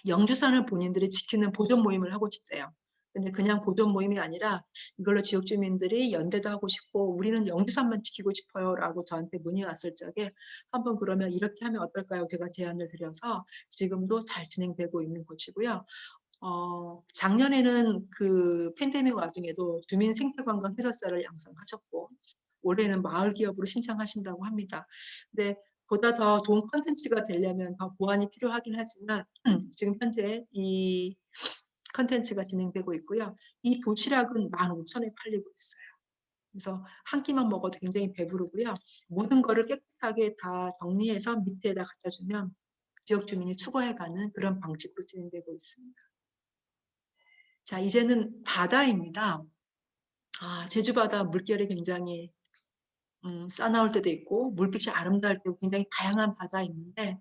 Speaker 1: 영주산을 본인들이 지키는 보존 모임을 하고 싶대요. 근데 그냥 보존 모임이 아니라 이걸로 지역 주민들이 연대도 하고 싶고 우리는 영주산만 지키고 싶어요라고 저한테 문의 왔을 적에 한번 그러면 이렇게 하면 어떨까요? 제가 제안을 드려서 지금도 잘 진행되고 있는 곳이고요. 작년에는 그 팬데믹 와중에도 주민 생태관광 해설사를 양성하셨고 올해는 마을 기업으로 신청하신다고 합니다. 근데 보다 더 좋은 컨텐츠가 되려면 더 보완이 필요하긴 하지만 지금 현재 이 컨텐츠가 진행되고 있고요. 이 도시락은 15,000원에 팔리고 있어요. 그래서 한 끼만 먹어도 굉장히 배부르고요. 모든 거를 깨끗하게 다 정리해서 밑에다 갖다 주면 지역 주민이 추가해가는 그런 방식으로 진행되고 있습니다. 자, 이제는 바다입니다. 제주 바다 물결이 굉장히 싸나울 때도 있고 물빛이 아름다울 때도 굉장히 다양한 바다 있는데,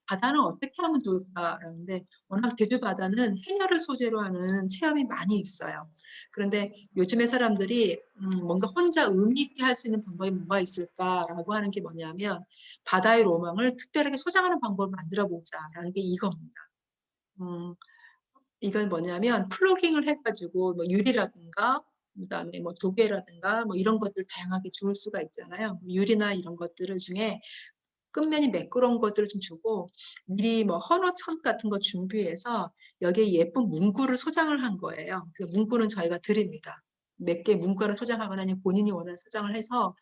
Speaker 1: 바다는 어떻게 하면 좋을까라는데, 워낙 제주 바다는 해녀를 소재로 하는 체험이 많이 있어요. 그런데 요즘에 사람들이 뭔가 혼자 의미 있게 할 수 있는 방법이 뭐가 있을까라고 하는 게 뭐냐면, 바다의 로망을 특별하게 소장하는 방법을 만들어 보자라는 게 이겁니다. 음, 이건 뭐냐면 플로깅을 해가지고 뭐 유리라든가 그다음에 뭐 조개라든가 뭐 이런 것들 다양하게 줄 수가 있잖아요. 유리나 이런 것들을 중에 끝면이 매끄러운 것들을 좀 주고 미리 뭐 헌어천 같은 거 준비해서 여기에 예쁜 문구를 소장을 한 거예요. 그 문구는 저희가 드립니다. 몇 개 문구를 소장하거나 아니면 본인이 원하는 소장을 해서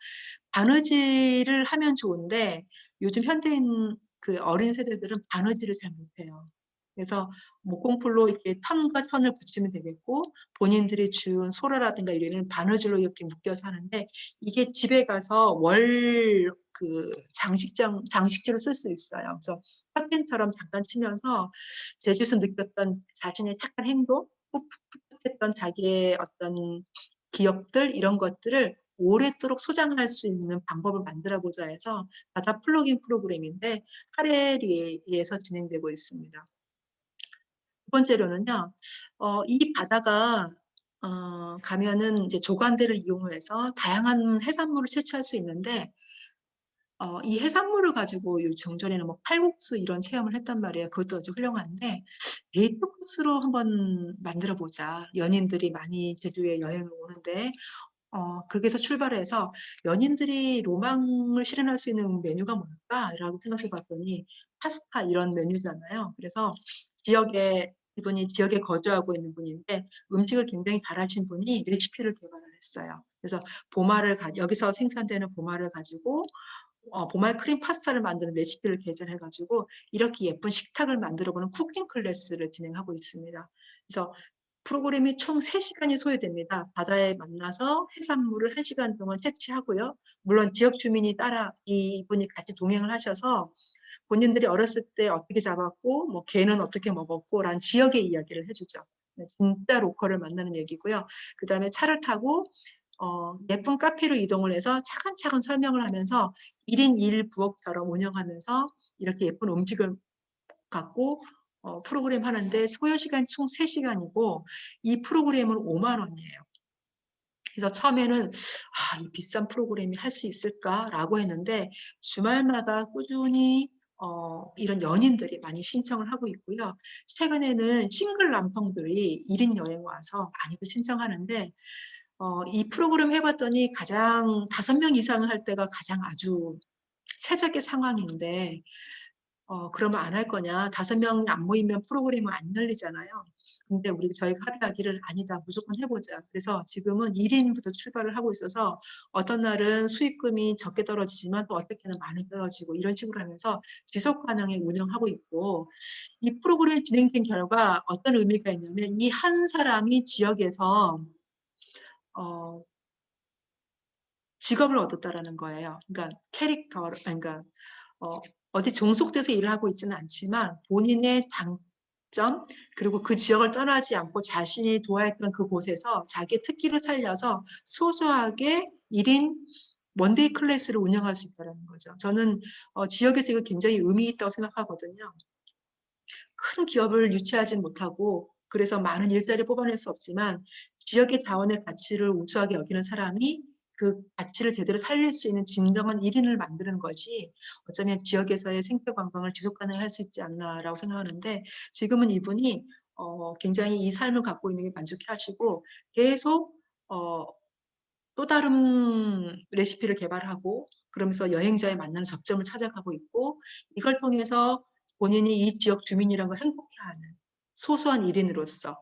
Speaker 1: 바느질을 하면 좋은데 요즘 현대인 그 어린 세대들은 바느질을 잘 못해요. 그래서 목공풀로 이렇게 턴과 천을 붙이면 되겠고 본인들이 준 소라라든가 이런 바느질로 이렇게 묶여서 하는데 이게 집에 가서 월 그 장식지로 쓸 수 있어요. 그래서 파텐처럼 잠깐 치면서 제주에서 느꼈던 자신의 착한 행동, 풋풋했던 자기의 어떤 기억들 이런 것들을 오랫도록 소장할 수 있는 방법을 만들어보자 해서 바다 플로깅 프로그램인데 하레리에서 진행되고 있습니다. 두 번째로는요, 이 바다가 가면은 이제 조관대를 이용해서 다양한 해산물을 채취할 수 있는데 이 해산물을 가지고 요 정전에는 뭐 칼국수 이런 체험을 했단 말이에요. 그것도 아주 훌륭한데 데이트 코스로 한번 만들어 보자. 연인들이 많이 제주에 여행을 오는데 그렇게 해서 출발해서 연인들이 로망을 실현할 수 있는 메뉴가 뭘까라고 생각해 봤더니 파스타 이런 메뉴잖아요. 그래서 지역에 이분이 지역에 거주하고 있는 분인데 음식을 굉장히 잘하신 분이 레시피를 개발을 했어요. 그래서 여기서 생산되는 보마를 가지고 보말 크림 파스타를 만드는 레시피를 개발해가지고 이렇게 예쁜 식탁을 만들어보는 쿠킹 클래스를 진행하고 있습니다. 그래서 프로그램이 총 3시간이 소요됩니다. 바다에 만나서 해산물을 1시간 동안 채취하고요. 물론 지역 주민이 따라 이분이 같이 동행을 하셔서 본인들이 어렸을 때 어떻게 잡았고 뭐 개는 어떻게 먹었고 라는 지역의 이야기를 해주죠. 진짜 로컬을 만나는 얘기고요. 그 다음에 차를 타고 예쁜 카페로 이동을 해서 차근차근 설명을 하면서 1인 1부엌처럼 운영하면서 이렇게 예쁜 음식을 갖고 프로그램 하는데 소요 시간이 총 3시간이고 이 프로그램은 5만 원이에요. 그래서 처음에는 이 비싼 프로그램이 할 수 있을까라고 했는데 주말마다 꾸준히 이런 연인들이 많이 신청을 하고 있고요. 최근에는 싱글 남성들이 1인 여행 와서 많이들 신청하는데 이 프로그램 해봤더니 가장 5명 이상을 할 때가 가장 아주 최적의 상황인데 그러면 안 할 거냐? 5명이 안 모이면 프로그램은 안 열리잖아요. 근데 저희가 합의하기를 아니다. 무조건 해보자. 그래서 지금은 1인부터 출발을 하고 있어서 어떤 날은 수익금이 적게 떨어지지만 또 어떻게는 많이 떨어지고 이런 식으로 하면서 지속 가능하게 운영하고 있고 이 프로그램이 진행된 결과 어떤 의미가 있냐면 이 한 사람이 지역에서 어, 직업을 얻었다라는 거예요. 그러니까 그러니까 어디 종속돼서 일을 하고 있지는 않지만 본인의 장점 그리고 그 지역을 떠나지 않고 자신이 좋아했던 그곳에서 자기의 특기를 살려서 소소하게 1인 원데이 클래스를 운영할 수 있다는 거죠. 저는 지역에서 이거 굉장히 의미 있다고 생각하거든요. 큰 기업을 유치하지 못하고 그래서 많은 일자리 뽑아낼 수 없지만 지역의 자원의 가치를 우수하게 여기는 사람이 그 가치를 제대로 살릴 수 있는 진정한 1인을 만드는 것이 어쩌면 지역에서의 생태 관광을 지속 가능할 수 있지 않나라고 생각하는데 지금은 이분이 굉장히 이 삶을 갖고 있는 게 만족해 하시고 계속 또 다른 레시피를 개발하고 그러면서 여행자의 만나는 접점을 찾아가고 있고 이걸 통해서 본인이 이 지역 주민이라는 걸 행복해하는 소소한 1인으로서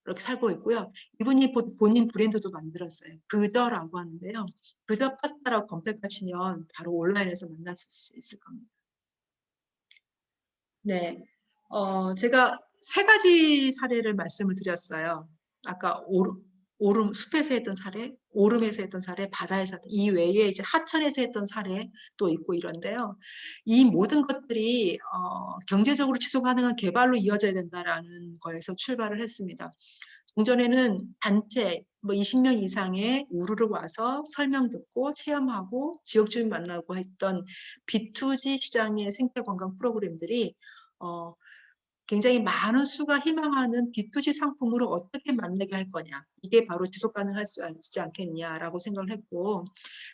Speaker 1: 그렇게 살고 있고요. 이분이 본인 브랜드도 만들었어요. 그저라고 하는데요. 그저 파스타라고 검색하시면 바로 온라인에서 만나실 수 있을 겁니다. 네. 제가 3가지 사례를 말씀을 드렸어요. 아까 숲에서 했던 사례, 오름에서 했던 사례, 바다에서 했던, 이 외에 이제 하천에서 했던 사례도 있고 이런데요. 이 모든 것들이 경제적으로 지속 가능한 개발로 이어져야 된다라는 거에서 출발을 했습니다. 종전에는 단체 뭐 20명 이상의 우르르 와서 설명 듣고 체험하고 지역 주민 만나고 했던 B2G 시장의 생태 관광 프로그램들이 어, 굉장히 많은 수가 희망하는 B2G 상품으로 어떻게 만나게 할 거냐. 이게 바로 지속 가능할 수 있지 않겠냐라고 생각을 했고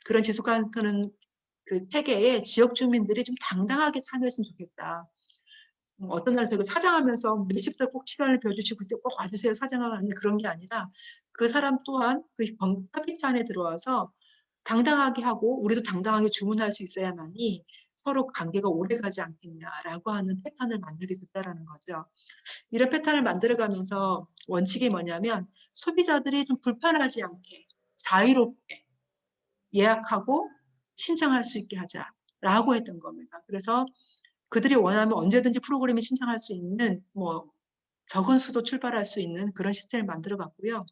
Speaker 1: 그런 지속 가능한 그 체계에 지역 주민들이 좀 당당하게 참여했으면 좋겠다. 어떤 날은 저희가 사장하면서 몇십 달 꼭 시간을 비워주시고 그때 꼭 와주세요 사장하는 그런 게 아니라 그 사람 또한 그 협의체 안에 들어와서 당당하게 하고 우리도 당당하게 주문할 수 있어야만이 서로 관계가 오래가지 않겠냐라고 하는 패턴을 만들게 됐다라는 거죠. 이런 패턴을 만들어가면서 원칙이 뭐냐면 소비자들이 좀 불편하지 않게 자유롭게 예약하고 신청할 수 있게 하자라고 했던 겁니다. 그래서 그들이 원하면 언제든지 프로그램에 신청할 수 있는 적은 수도 출발할 수 있는 그런 시스템을 만들어 갔고요.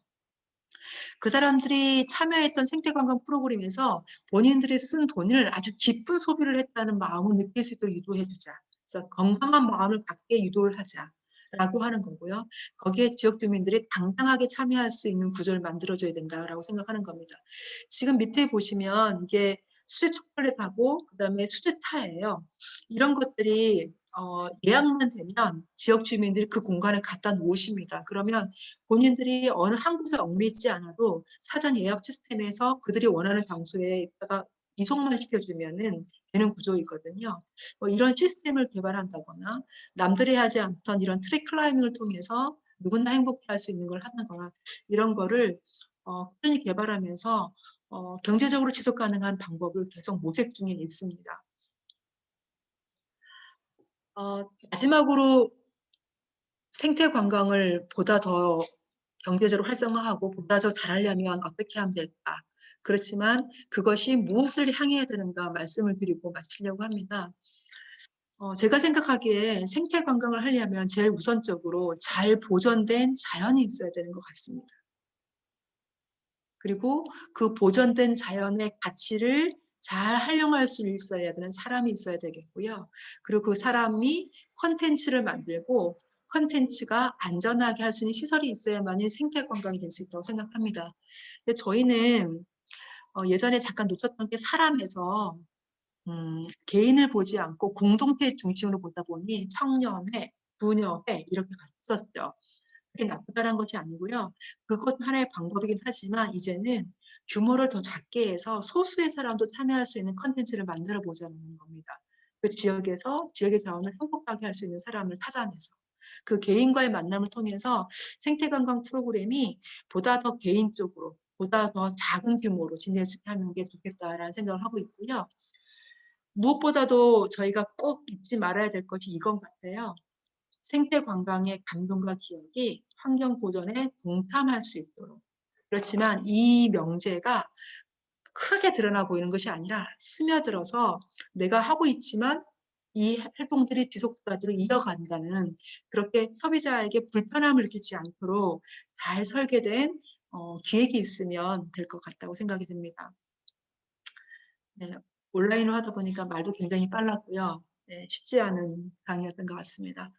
Speaker 1: 그 사람들이 참여했던 생태관광 프로그램에서 본인들이 쓴 돈을 아주 기쁜 소비를 했다는 마음을 느낄 수 있도록 유도해 주자. 그래서 건강한 마음을 갖게 유도를 하자라고 하는 거고요. 거기에 지역 주민들이 당당하게 참여할 수 있는 구조를 만들어줘야 된다라고 생각하는 겁니다. 지금 밑에 보시면 이게 수제 초콜릿하고 그다음에 수제차예요. 이런 것들이 예약만 되면 지역 주민들이 그 공간에 갖다 놓으십니다. 그러면 본인들이 어느 한 곳에 얽매이지 않아도 사전 예약 시스템에서 그들이 원하는 장소에 있다가 이송만 시켜주면은 되는 구조이거든요. 이런 시스템을 개발한다거나 남들이 하지 않던 이런 트리 클라이밍을 통해서 누구나 행복해할 수 있는 걸 한다거나 이런 거를 꾸준히 개발하면서 경제적으로 지속 가능한 방법을 계속 모색 중에 있습니다. 마지막으로 생태 관광을 보다 더 경제적으로 활성화하고 보다 더 잘하려면 어떻게 하면 될까? 그렇지만 그것이 무엇을 향해야 되는가 말씀을 드리고 마치려고 합니다. 제가 생각하기에 생태 관광을 하려면 제일 우선적으로 잘 보존된 자연이 있어야 되는 것 같습니다. 그리고 그 보존된 자연의 가치를 잘 활용할 수 있어야 되는 사람이 있어야 되겠고요. 그리고 그 사람이 콘텐츠를 만들고 콘텐츠가 안전하게 할 수 있는 시설이 있어야만이 생태 관광이 될 수 있다고 생각합니다. 근데 저희는 예전에 잠깐 놓쳤던 게 사람에서 개인을 보지 않고 공동체 중심으로 보다 보니 청년회, 부녀회 이렇게 갔었죠. 그게 나쁘다는 것이 아니고요. 그것도 하나의 방법이긴 하지만 이제는 규모를 더 작게 해서 소수의 사람도 참여할 수 있는 컨텐츠를 만들어 보자는 겁니다. 그 지역에서 지역의 자원을 행복하게 할 수 있는 사람을 찾아내서 그 개인과의 만남을 통해서 생태관광 프로그램이 보다 더 개인적으로 보다 더 작은 규모로 진행하는 게 좋겠다라는 생각을 하고 있고요. 무엇보다도 저희가 꼭 잊지 말아야 될 것이 이건 같아요. 생태 관광의 감동과 기억이 환경 보존에 동참할 수 있도록. 그렇지만 이 명제가 크게 드러나 보이는 것이 아니라 스며들어서 내가 하고 있지만 이 활동들이 지속적으로 이어간다는 그렇게 소비자에게 불편함을 느끼지 않도록 잘 설계된 기획이 있으면 될 것 같다고 생각이 듭니다. 네, 온라인으로 하다 보니까 말도 굉장히 빨랐고요. 네, 쉽지 않은 강의였던 것 같습니다.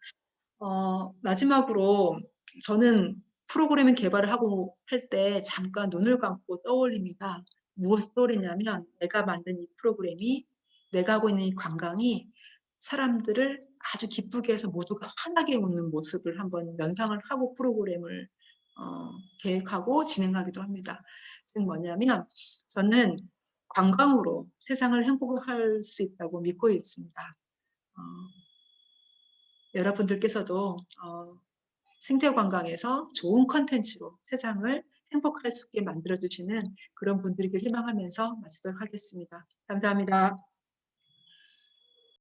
Speaker 1: 마지막으로 저는 프로그래밍 개발을 하고 할 때 잠깐 눈을 감고 떠올립니다. 무엇을 떠올리냐면 내가 만든 이 프로그램이 내가 하고 있는 이 관광이 사람들을 아주 기쁘게 해서 모두가 환하게 웃는 모습을 한번 연상을 하고 프로그램을 계획하고 진행하기도 합니다. 즉 뭐냐면 저는 관광으로 세상을 행복할 수 있다고 믿고 있습니다. 어, 여러분들께서도 생태관광에서 좋은 컨텐츠로 세상을 행복할 수 있게 만들어주시는 그런 분들이길 희망하면서 마치도록 하겠습니다. 감사합니다.